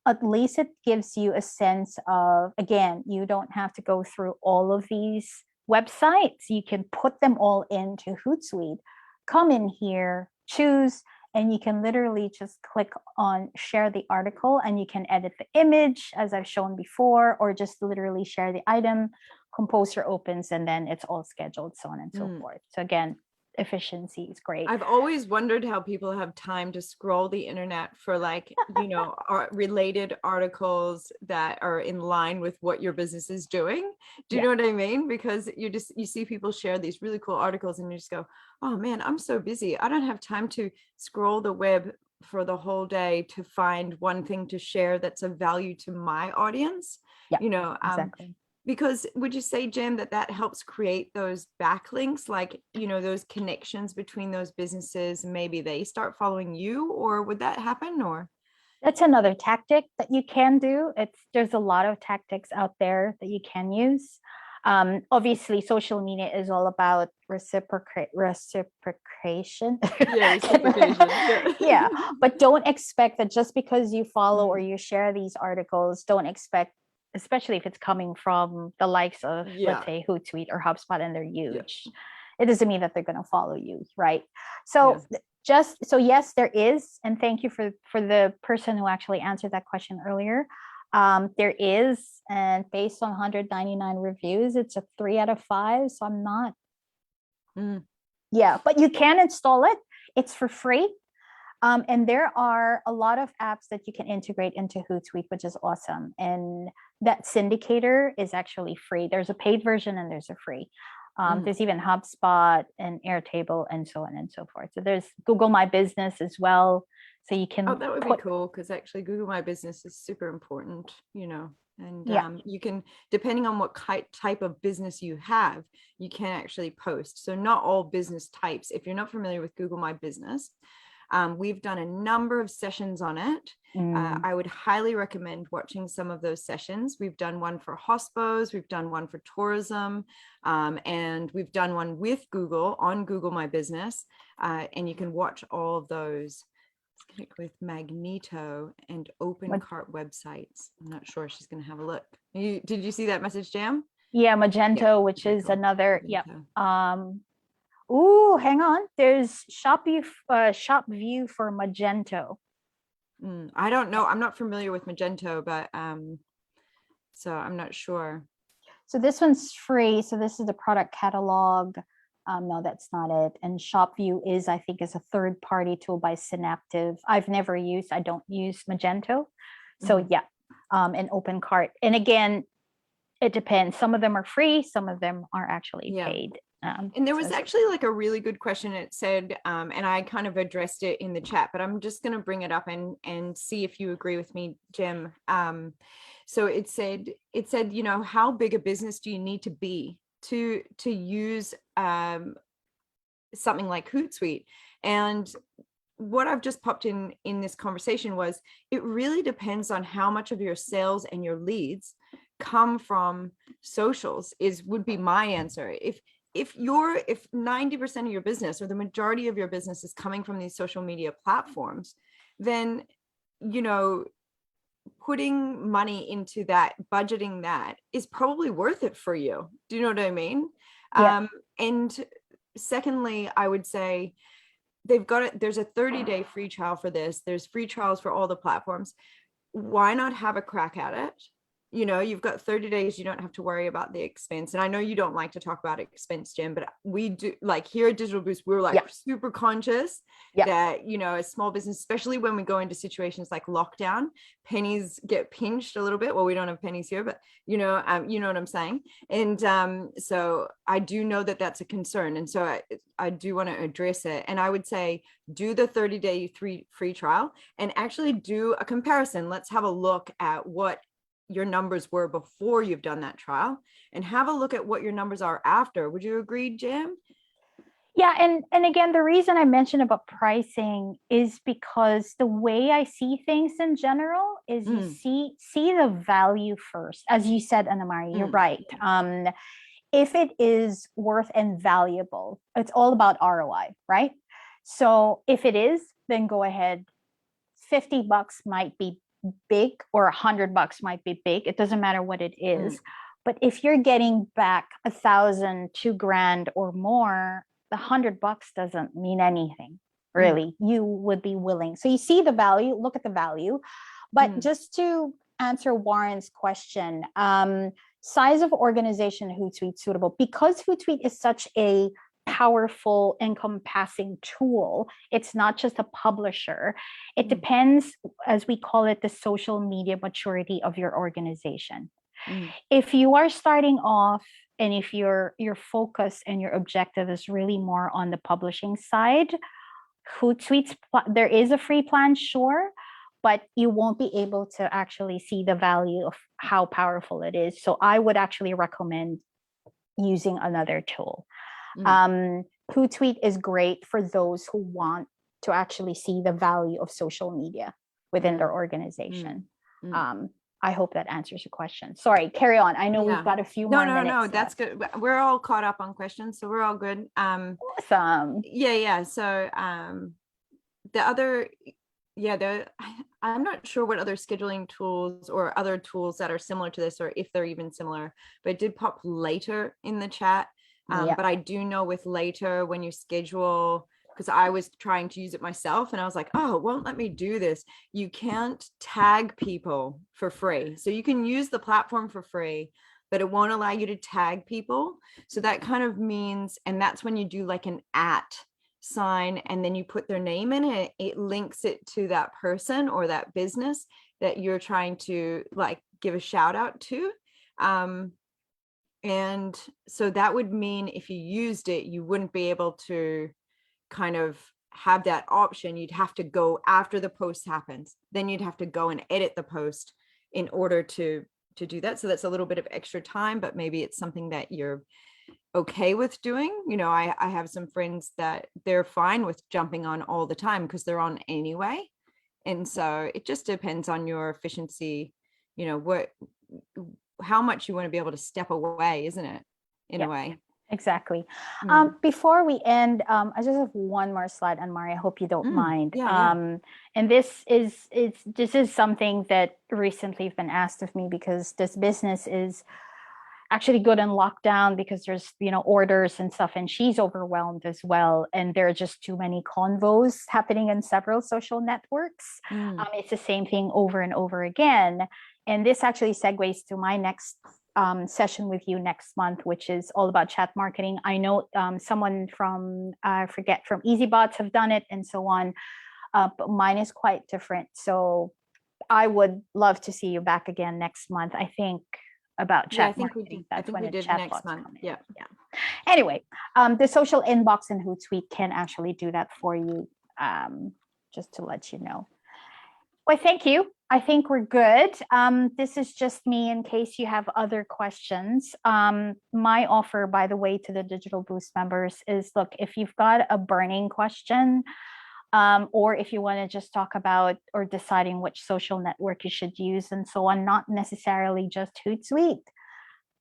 at least it gives you a sense of, again, you don't have to go through all of these websites. You can put them all into Hootsuite, come in here, choose, and you can literally just click on share the article and you can edit the image as I've shown before, or just literally share the item, Composer opens, and then it's all scheduled, so on and so forth. So again, efficiency is great. I've always wondered how people have time to scroll the internet for related articles that are in line with what your business is doing. Do you know what I mean? Because you see people share these really cool articles and you just go, oh man, I'm so busy. I don't have time to scroll the web for the whole day to find one thing to share that's of value to my audience. Exactly. Because would you say, Jen, that helps create those backlinks, like, those connections between those businesses, and maybe they start following you, or would that happen? Or that's another tactic that you can do. There's a lot of tactics out there that you can use. Obviously, social media is all about reciprocation. Yeah, reciprocation. Yeah, but don't expect that just because you follow or you share these articles, don't expect, especially if it's coming from the likes of, let's say, Hootsuite or HubSpot, and they're huge. It doesn't mean that they're going to follow you, right? So yes, there is, and thank you for the person who actually answered that question earlier. There is, and based on 199 reviews, it's a 3 out of 5. So I'm not. But you can install it. It's for free. And there are a lot of apps that you can integrate into Hootsuite, which is awesome. And that syndicator is actually free. There's a paid version and there's a free. There's even HubSpot and Airtable and so on and so forth. So there's Google My Business as well. So you can that would be cool, because actually Google My Business is super important, and you can, depending on what type of business you have, you can actually post. So not all business types. If you're not familiar with Google My Business, we've done a number of sessions on it. I would highly recommend watching some of those sessions. We've done one for hospos, we've done one for tourism, and we've done one with Google on Google My Business, and you can watch all of those. Let's connect with Magneto and Open Cart websites. I'm not sure. She's going to have a look. Did you see that message, Jam? Yeah, Magento, which is another. Magento. Yeah. Ooh, hang on. There's shop view for Magento. I don't know. I'm not familiar with Magento, but so I'm not sure. So this one's free. So this is the product catalog. No, that's not it. And ShopView is, I think, is a third-party tool by Synaptive. I don't use Magento. So yeah, and OpenCart. And again, it depends. Some of them are free. Some of them are actually paid. And there was actually like a really good question. It said, and I kind of addressed it in the chat, but I'm just going to bring it up and see if you agree with me, Jim. So it said, how big a business do you need to be to use something like Hootsuite? And what I've just popped in this conversation was, it really depends on how much of your sales and your leads come from socials would be my answer. If 90% of your business, or the majority of your business, is coming from these social media platforms, then, putting money into that, budgeting that, is probably worth it for you. Do you know what I mean? Yeah. And secondly, I would say there's a 30-day free trial for this. There's free trials for all the platforms. Why not have a crack at it? You've got 30 days. You don't have to worry about the expense. And I know you don't like to talk about expense, Jen, but we do. Like here at Digital Boost, we're like super conscious that, a small business, especially when we go into situations like lockdown, pennies get pinched a little bit. Well, we don't have pennies here, but you know what I'm saying. And so I do know that that's a concern. And so I do want to address it. And I would say, do the 30-day free trial and actually do a comparison. Let's have a look at what your numbers were before you've done that trial, and have a look at what your numbers are after. Would you agree, Jam? Yeah, and again, the reason I mentioned about pricing is because the way I see things in general is you see the value first. As you said, Anna-Marie, you're right. If it is worth and valuable, it's all about ROI, right? So if it is, then go ahead. $50 might be big, or $100 might be big. It doesn't matter what it is. But if you're getting back $1,000, $2,000 or more, the $100 doesn't mean anything, really. You would be willing. So you see the value, look at the value. But just to answer Warren's question, size of organization Hootsuite suitable, because Hootsuite is such a powerful encompassing tool. It's not just a publisher. It depends, as we call it, the social media maturity of your organization. If you are starting off, and if your focus and your objective is really more on the publishing side, Hootsuite, there is a free plan, sure, but you won't be able to actually see the value of how powerful it is. So I would actually recommend using another tool. Hootsuite is great for those who want to actually see the value of social media within their organization. I hope that answers your question. Sorry, carry on. I know we've got a few more minutes. No, that's good. We're all caught up on questions, so we're all good. Awesome. Yeah. So the other, I'm not sure what other scheduling tools or other tools that are similar to this, or if they're even similar, but it did pop later in the chat. But I do know with later, when you schedule, because I was trying to use it myself and I was like, oh, it won't let me do this. You can't tag people for free. So you can use the platform for free, but it won't allow you to tag people. So that kind of means, and that's when you do like an @ sign, and then you put their name in it, it links it to that person or that business that you're trying to like give a shout out to. And so that would mean if you used it, you wouldn't be able to kind of have that option. You'd have to go after the post happens. Then you'd have to go and edit the post in order to do that. So that's a little bit of extra time, but maybe it's something that you're okay with doing. I have some friends that they're fine with jumping on all the time because they're on anyway. And so it just depends on your efficiency, how much you want to be able to step away, isn't it? In a way. Exactly. Before we end, I just have one more slide, Anne-Marie. I hope you don't mind. And this is something that recently has been asked of me because this business is actually good in lockdown because there's orders and stuff, and she's overwhelmed as well, and there are just too many convos happening in several social networks. It's the same thing over and over again, and this actually segues to my next session with you next month, which is all about chat marketing. I know someone from from EasyBots have done it and so on, but mine is quite different. So I would love to see you back again next month. I think about chat marketing. That's when the chat next month. Yeah. Anyway, the social inbox in Hootsuite can actually do that for you. Just to let you know. Well, thank you. I think we're good. This is just me in case you have other questions. My offer, by the way, to the Digital Boost members is, look, if you've got a burning question, or if you want to just talk about or deciding which social network you should use and so on, not necessarily just Hootsuite.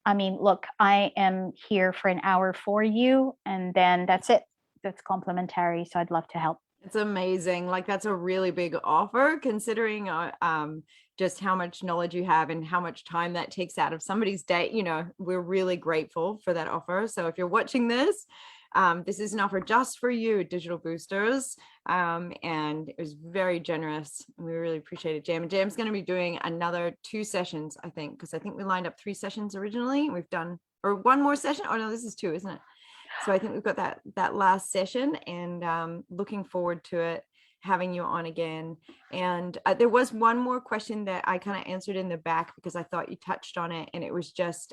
I mean, look, I am here for an hour for you, and then that's it. That's complimentary. So I'd love to help. It's amazing. Like, that's a really big offer considering just how much knowledge you have and how much time that takes out of somebody's day. We're really grateful for that offer. So if you're watching this, this is an offer just for you, Digital Boosters. And it was very generous. We really appreciate it, Jam. And Jam's going to be doing another 2 sessions, I think, because I think we lined up 3 sessions originally. We've done, or 1 more session. Oh no, this is 2, isn't it? So I think we've got that last session, and looking forward to it, having you on again. And there was one more question that I kind of answered in the back because I thought you touched on it, and it was just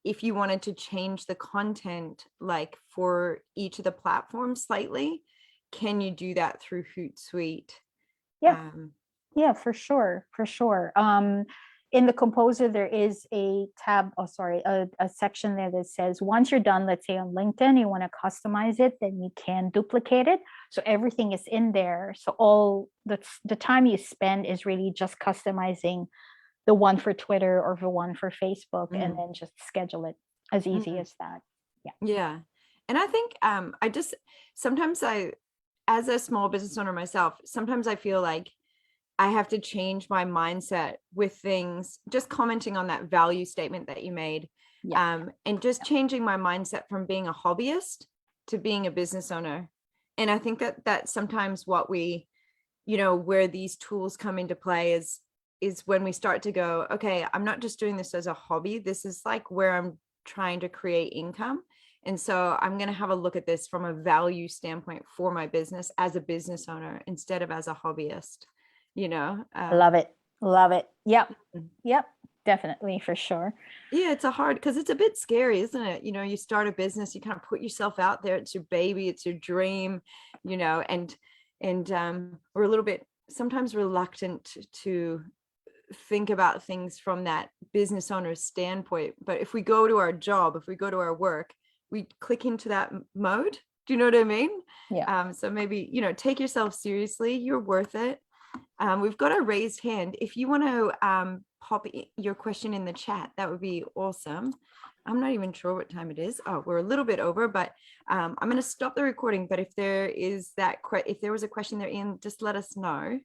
if you wanted to change the content, like for each of the platforms slightly, can you do that through Hootsuite? Yeah, for sure. In the composer, there is a tab, a section there that says, once you're done, let's say on LinkedIn, you want to customize it, then you can duplicate it. So everything is in there. So all the time you spend is really just customizing the one for Twitter or the one for Facebook, and then just schedule it, as easy as that. Yeah. And I think sometimes as a small business owner myself, sometimes I feel like I have to change my mindset with things, just commenting on that value statement that you made, and just changing my mindset from being a hobbyist to being a business owner. And I think that's sometimes what we, where these tools come into play is when we start to go, okay, I'm not just doing this as a hobby. This is like where I'm trying to create income. And so I'm going to have a look at this from a value standpoint for my business as a business owner instead of as a hobbyist. Love it. Yep, definitely, for sure. Yeah, it's because it's a bit scary, isn't it? You start a business, you kind of put yourself out there. It's your baby, it's your dream, and we're a little bit sometimes reluctant to think about things from that business owner's standpoint. But if we go to our job, if we go to our work, we click into that mode. Do you know what I mean? Yeah. So maybe, take yourself seriously. You're worth it. We've got a raised hand. If you want to pop your question in the chat, that would be awesome. I'm not even sure what time it is. Oh, we're a little bit over, but I'm going to stop the recording. But if there was a question there, Ian, just let us know.